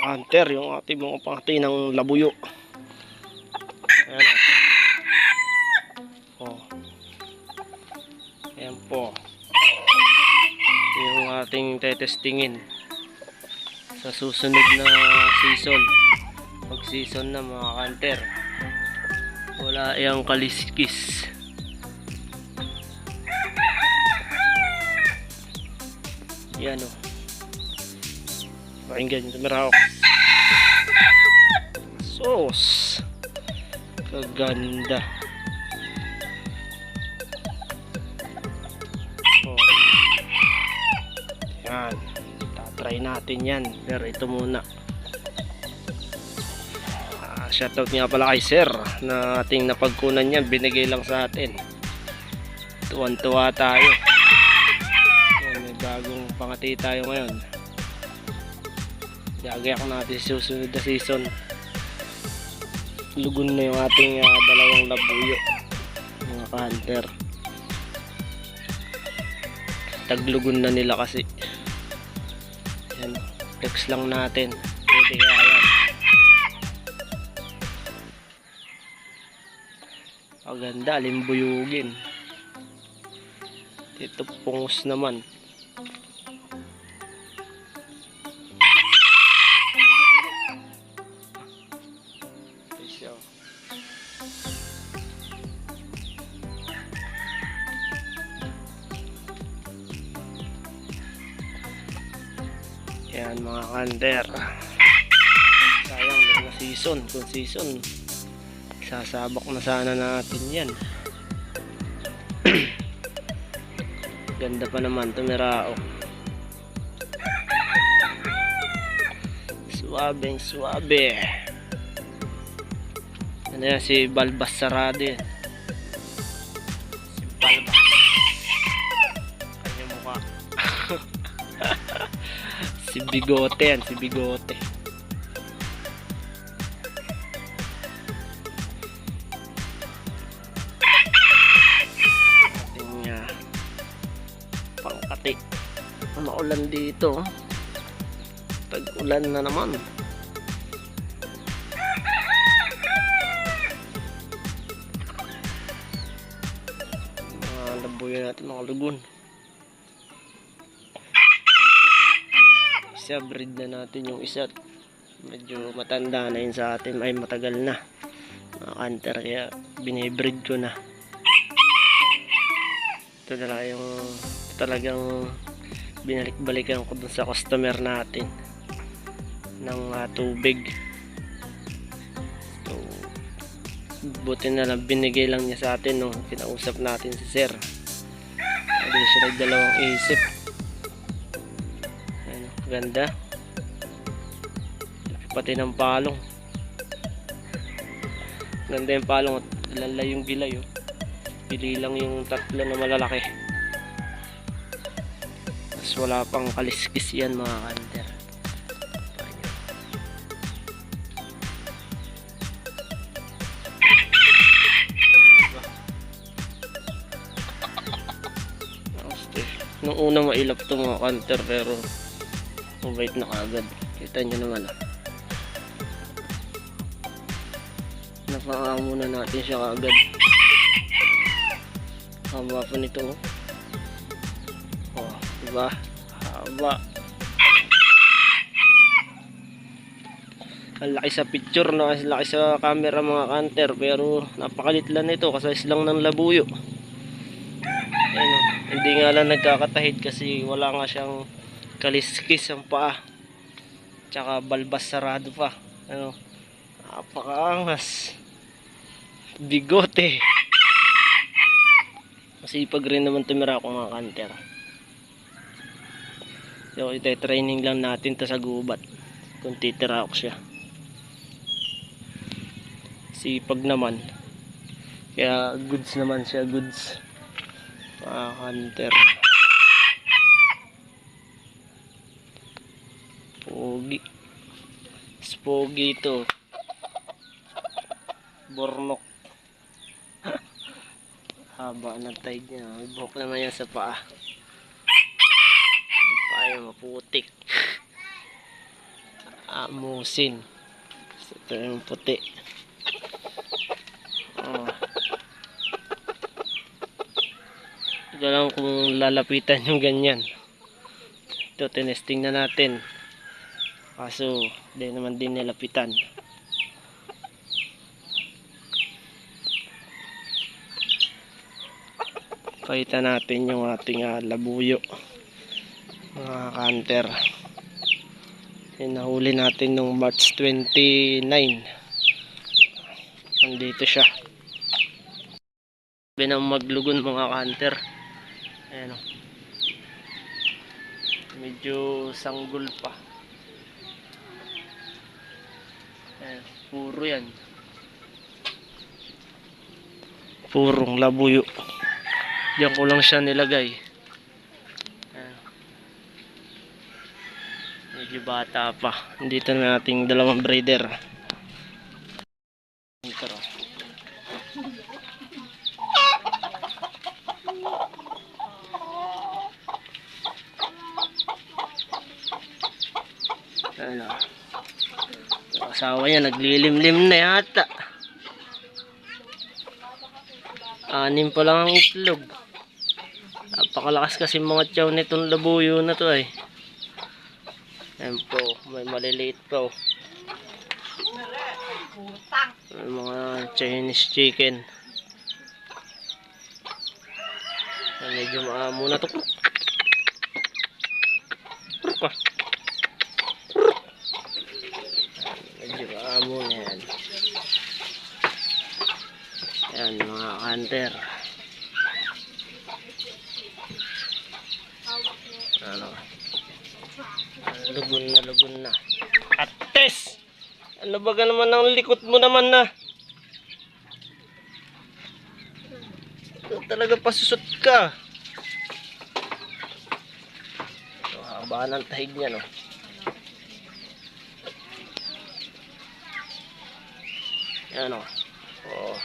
hunter, yung ating mga pangati ng labuyo. Ayan o. Oh. Ayan po. Yung ating tetestingin sa susunod na season. Pag season na mga hunter, wala yung kaliskis. Yan o. Pakinggan yung tumira ako. Sos, kaganda. Oh. Yan, tatry natin yan, pero ito muna. Shoutout nga pala kay sir na ating napagkunan yan, binigay lang sa atin. Tuwan-tuwa tayo. Yan, may bagong pangati tayo ngayon. Gagayak natin sa susunod na season. Lugon na yung ating dalawang labuyo, mga ka-hunter. Taglugon na nila kasi. Yan, flex lang natin. Pwede kaya yan. Maganda, limbuyugin. Ito pungos naman. Yan mga hunter. Sayang na season. Kung season, sasabak na sana natin yan. Ganda pa naman tumirao. Suwabeng suwabe. Ano yan, si Balbas Sarado yan. Si Balbas. Kanya mukha. Si Bigote yan, si Bigote. Pangkati. Maulan dito. Tag-ulan na naman. Mga labuyo natin, mga lugon. Isa, breed na natin yung isa. Medyo matanda na yun sa atin. Ay, matagal na. Mga hunter, kaya binibreed ko na. Ito na lang yung talagang binalik-balikan ko dun sa customer natin ng tubig. So, buti na lang binigay lang niya sa atin nung kinausap natin si sir. Hindi siya nagdalawang isip. Ayan, ganda. Pati ng palong. Ganda yung palong at lalay yung gilay. Oh. Pili lang yung tatlo na malalaki. Tapos wala pang kaliskis yan mga hunter. Nung una mailap to mga hunter, pero mabait na kagad. Kita nyo naman ah. Napaka muna natin siya kagad. Haba pa nito. Oh, diba? Haba. Ang laki sa picture, no? Ang laki sa camera mga hunter, pero napakalit lang nito kasi lang ng labuyo. Ayun, hindi nga lang nagkakatahid kasi wala nga siyang kaliskis ang paa. Tsaka balbas sarado pa. Ano? Napakaangas. Bigote. Masipag rin naman tumira ako mga hunter. So ite-training lang natin to sa gubat kung titira ako siya. Sipag naman. Kaya goods naman siya, goods. Mga hunter. Pogi. Spogi ito. Bornok. Haba ng tide niya. May buhok naman yan sa paa. Yung paa yung maputik. Amusin. Ito yung puti. Oh. Ito lang kung lalapitan yung ganyan. Ito, tinesting na natin. Kaso, di naman din nilapitan. Pahitan natin yung ating labuyo. Mga hunter. Nahuli natin nung March 29. Nandito siya. Sabi na maglugon mga hunter. Ayan o. Medyo sanggol pa. Ayan, puro yan. Purong labuyo. Diyan ko lang siya nilagay. Ayan. Medyo bata pa. Dito na nating dalawang breeder. Ito. Ano? Yung asawa niya naglilimlim na yata. 6 pa lang ang itlog. Napakalakas kasi mga tiyaw nitong labuyo na to eh. Ayan po, may maliliit pa oh. May mga Chinese chicken. Ayan, medyo maamo na to. Medyo maamo na yan. Ayan mga hunter. Ano? Lugon na. Ates! Ano ba ka naman ang likot mo naman na? Ito talaga pasusot ka. Ito, haba ng tahig niya no. Yan o. Oh.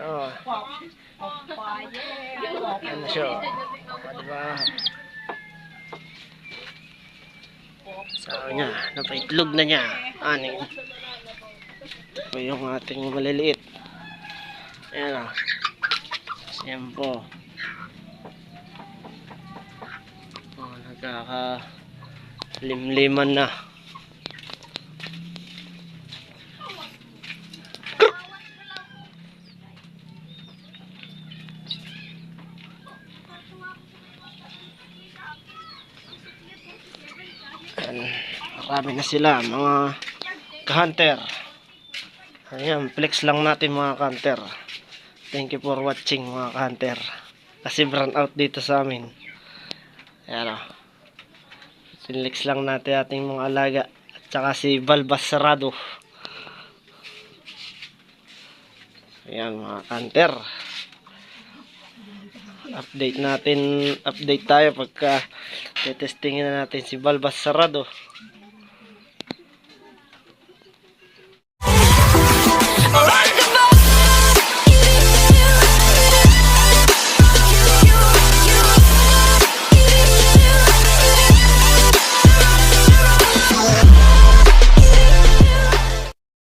Oh. Ano siya? Diba? Sabi niya, napaitlog na niya. Aning. Ito po yung ating maliliit. Ayan o. Siyempo. Oh, nagkakalimliman na. Marami na sila mga ka-hunter. Ayan, flex lang natin mga ka-hunter. Thank you for watching mga ka-hunter. Kasi brand out dito sa amin. Ayan o. Flex lang natin ating mga alaga. At saka si Balbas Sarado. Ayan mga ka-hunter. Update tayo pagka testingin na natin si Balbas Sarado.